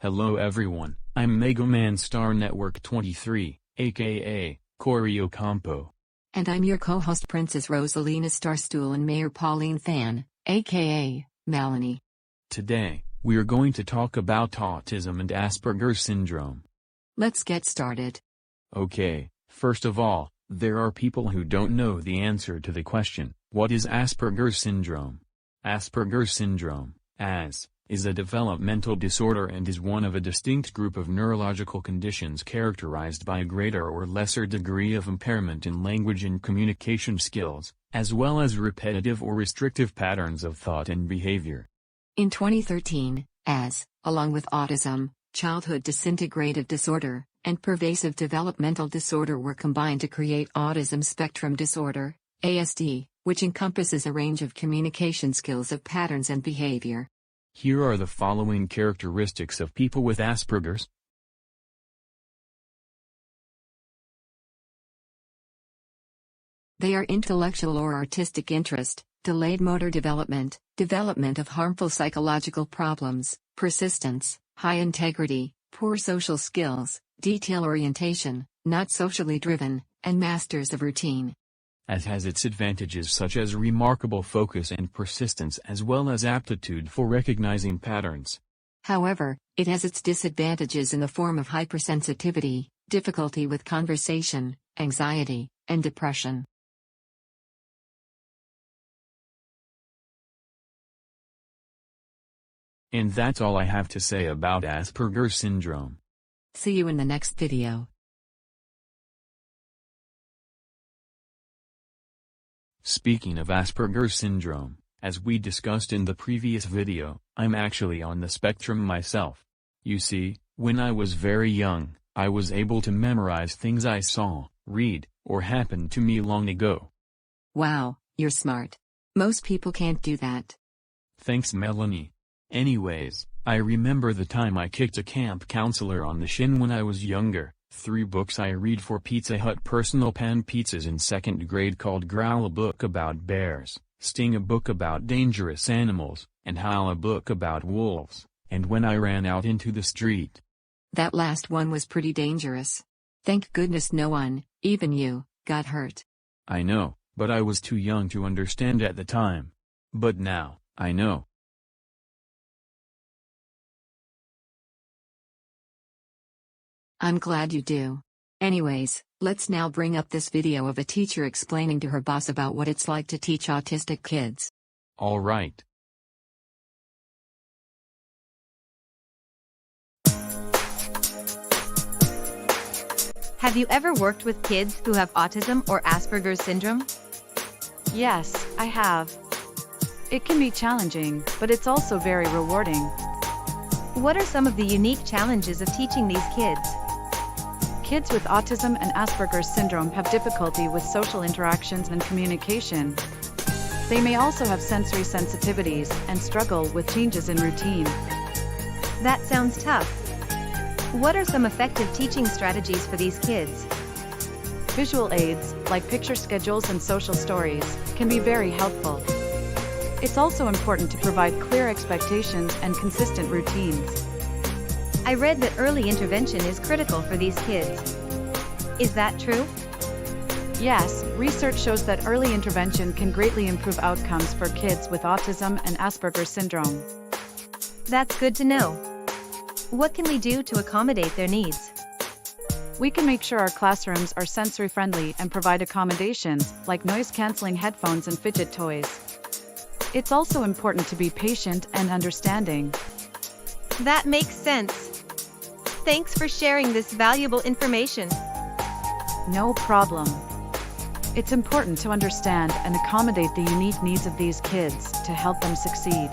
Hello everyone, I'm Mega Man Star Network 23, aka Corey Ocampo. And I'm your co-host Princess Rosalina Starstool and Mayor Pauline Fan, aka Melanie. Today, we are going to talk about autism and Asperger syndrome. Let's get started. Okay, first of all, there are people who don't know the answer to the question, what is Asperger syndrome? Asperger syndrome, AS, is a developmental disorder and is one of a distinct group of neurological conditions characterized by a greater or lesser degree of impairment in language and communication skills, as well as repetitive or restrictive patterns of thought and behavior. In 2013, AS, along with autism, childhood disintegrative disorder, and pervasive developmental disorder were combined to create autism spectrum disorder, ASD, which encompasses a range of communication skills of patterns and behavior. Here are the following characteristics of people with Asperger's. They are intellectual or artistic interest, delayed motor development, development of harmful psychological problems, persistence, high integrity, poor social skills, detail orientation, not socially driven, and masters of routine. AS has its advantages such as remarkable focus and persistence as well as aptitude for recognizing patterns. However, it has its disadvantages in the form of hypersensitivity, difficulty with conversation, anxiety, and depression. And that's all I have to say about Asperger syndrome. See you in the next video. Speaking of Asperger syndrome, as we discussed in the previous video, I'm actually on the spectrum myself. You see, when I was very young, I was able to memorize things I saw, read, or happened to me long ago. Wow, you're smart. Most people can't do that. Thanks, Melanie. Anyways, I remember the time I kicked a camp counselor on the shin when I was younger. 3 books I read for Pizza Hut personal pan pizzas in 2nd grade called Growl, a book about bears, Sting, a book about dangerous animals, and Howl, a book about wolves, and when I ran out into the street. That last one was pretty dangerous. Thank goodness no one, even you, got hurt. I know, but I was too young to understand at the time. But now, I know. I'm glad you do. Anyways, let's now bring up this video of a teacher explaining to her boss about what it's like to teach autistic kids. All right. Have you ever worked with kids who have autism or Asperger's syndrome? Yes, I have. It can be challenging, but it's also very rewarding. What are some of the unique challenges of teaching these kids? Kids with autism and Asperger's syndrome have difficulty with social interactions and communication. They may also have sensory sensitivities and struggle with changes in routine. That sounds tough. What are some effective teaching strategies for these kids? Visual aids, like picture schedules and social stories, can be very helpful. It's also important to provide clear expectations and consistent routines. I read that early intervention is critical for these kids. Is that true? Yes, research shows that early intervention can greatly improve outcomes for kids with autism and Asperger's syndrome. That's good to know. What can we do to accommodate their needs? We can make sure our classrooms are sensory-friendly and provide accommodations, like noise-canceling headphones and fidget toys. It's also important to be patient and understanding. That makes sense. Thanks for sharing this valuable information. No problem. It's important to understand and accommodate the unique needs of these kids to help them succeed.